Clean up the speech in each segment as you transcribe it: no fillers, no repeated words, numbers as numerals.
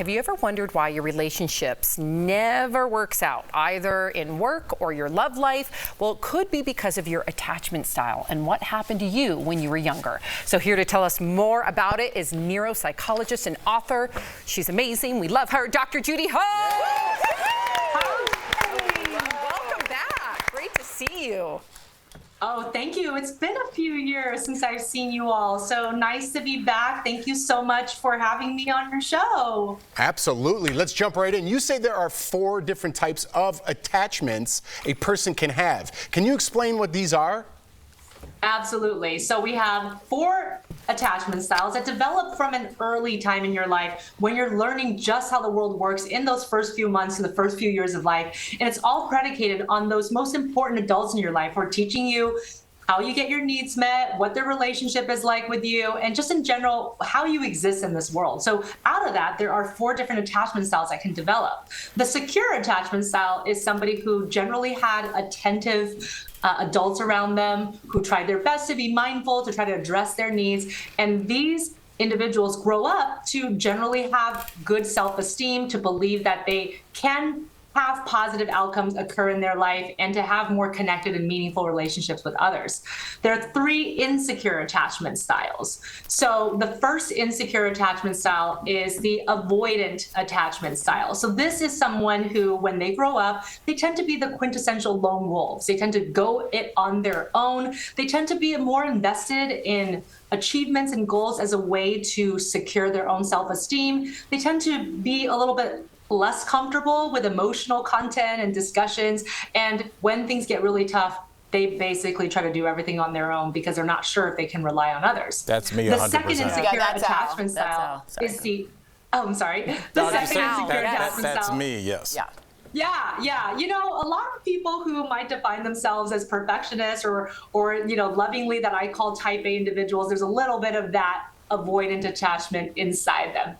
Have you ever wondered why your relationships never works out, either in work or your love life? Well, it could be because of your attachment style and what happened to you when you were younger. So here to tell us more about it is neuropsychologist and author. She's amazing. We love her, Dr. Judy Ho. Hi. Welcome back. Great to see you. Oh, thank you. It's been a few years since I've seen you all. So nice to be back. Thank you so much for having me on your show. Absolutely. Let's jump right in. You say there are 4 different types of attachments a person can have. Can you explain what these are? Absolutely. So we have 4 attachment styles that develop from an early time in your life when you're learning just how the world works in those first few months and the first few years of life. And it's all predicated on those most important adults in your life who are teaching you how you get your needs met, what their relationship is like with you, and just in general, how you exist in this world. So out of that, there are 4 different attachment styles that can develop. The secure attachment style is somebody who generally had attentive adults around them, who tried their best to be mindful, to try to address their needs. And these individuals grow up to generally have good self-esteem, to believe that they can have positive outcomes occur in their life, and to have more connected and meaningful relationships with others. There are 3 insecure attachment styles. So the first insecure attachment style is the avoidant attachment style. So this is someone who, when they grow up, they tend to be the quintessential lone wolves. They tend to go it on their own. They tend to be more invested in achievements and goals as a way to secure their own self-esteem. They tend to be a little bit less comfortable with emotional content and discussions. And when things get really tough, they basically try to do everything on their own because they're not sure if they can rely on others. That's me 100%. The second insecure attachment style is the, I'm sorry. The second insecure attachment style. That's me, yes. Yeah. You know, a lot of people who might define themselves as perfectionists or lovingly that I call type A individuals, there's a little bit of that avoidant attachment inside them.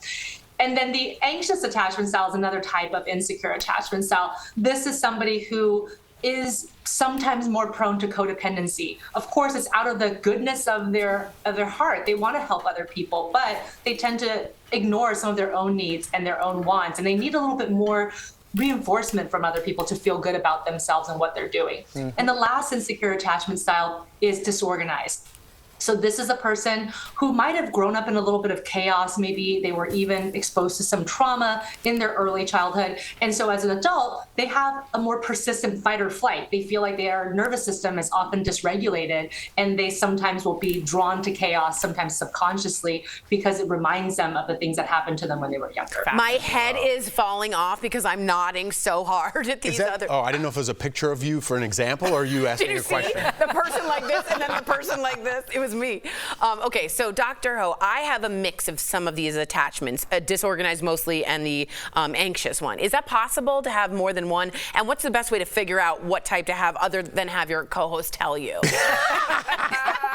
And then the anxious attachment style is another type of insecure attachment style. This is somebody who is sometimes more prone to codependency. Of course, it's out of the goodness of their heart. They want to help other people, but they tend to ignore some of their own needs and their own wants, and they need a little bit more reinforcement from other people to feel good about themselves and what they're doing. Mm-hmm. And the last insecure attachment style is disorganized. So this is a person who might have grown up in a little bit of chaos. Maybe they were even exposed to some trauma in their early childhood. And so as an adult, they have a more persistent fight or flight. They feel like their nervous system is often dysregulated, and they sometimes will be drawn to chaos, sometimes subconsciously, because it reminds them of the things that happened to them when they were younger. My head is falling off because I'm nodding so hard at these other... Oh, I didn't know if it was a picture of you for an example, or you asking a question. The person like this and then the person like this. It was me. Okay, so Dr. Ho, I have a mix of some of these attachments, disorganized mostly, and the anxious one. Is that possible to have more than one? And what's the best way to figure out what type to have other than have your co-host tell you?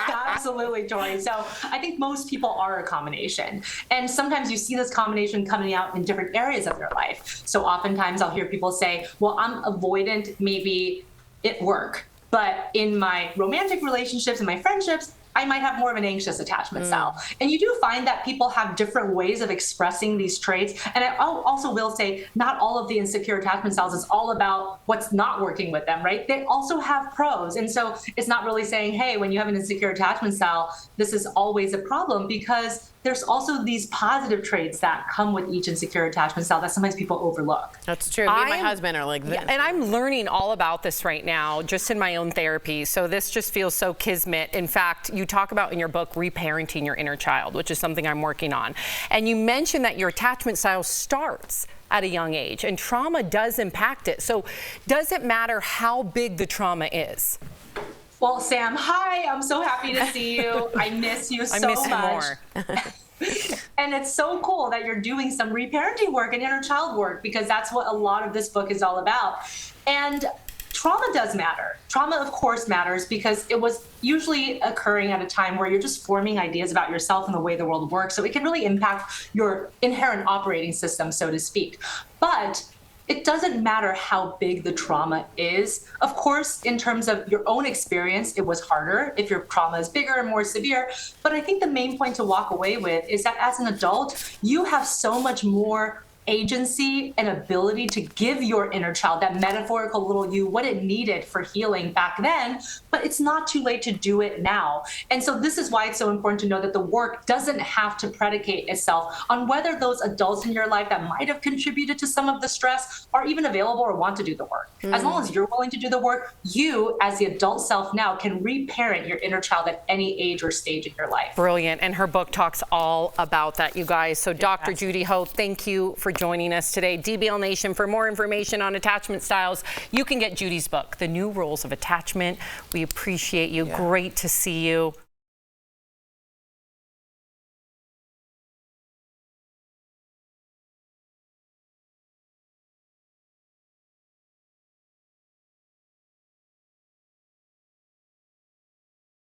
Absolutely, Tori. So I think most people are a combination. And sometimes you see this combination coming out in different areas of their life. So oftentimes I'll hear people say, well, I'm avoidant maybe at work, but in my romantic relationships and my friendships, I might have more of an anxious attachment style. And you do find that people have different ways of expressing these traits. And I also will say, not all of the insecure attachment styles is all about what's not working with them, right? They also have pros. And so it's not really saying, hey, when you have an insecure attachment style, this is always a problem, because there's also these positive traits that come with each insecure attachment style that sometimes people overlook. That's true. Me and my husband are like this. Yeah, and I'm learning all about this right now, just in my own therapy. So this just feels so kismet. In fact, you talk about in your book, reparenting your inner child, which is something I'm working on. And you mentioned that your attachment style starts at a young age, and trauma does impact it. So does it matter how big the trauma is? Well, Sam, hi, I'm so happy to see you. I miss you so much. I miss you more. And it's so cool that you're doing some reparenting work and inner child work, because that's what a lot of this book is all about. And trauma does matter. Trauma, of course, matters because it was usually occurring at a time where you're just forming ideas about yourself and the way the world works. So it can really impact your inherent operating system, so to speak. But it doesn't matter how big the trauma is. Of course, in terms of your own experience, it was harder if your trauma is bigger and more severe. But I think the main point to walk away with is that as an adult, you have so much more agency and ability to give your inner child, that metaphorical little you, what it needed for healing back then, but it's not too late to do it now. And so this is why it's so important to know that the work doesn't have to predicate itself on whether those adults in your life that might have contributed to some of the stress are even available or want to do the work. As long as you're willing to do the work, you as the adult self now can reparent your inner child at any age or stage in your life. Brilliant. And her book talks all about that, you guys. So Dr. Judy Ho, thank you for joining us today. DBL Nation, for more information on attachment styles, you can get Judy's book, The New Rules of Attachment. We appreciate you. Great to see you.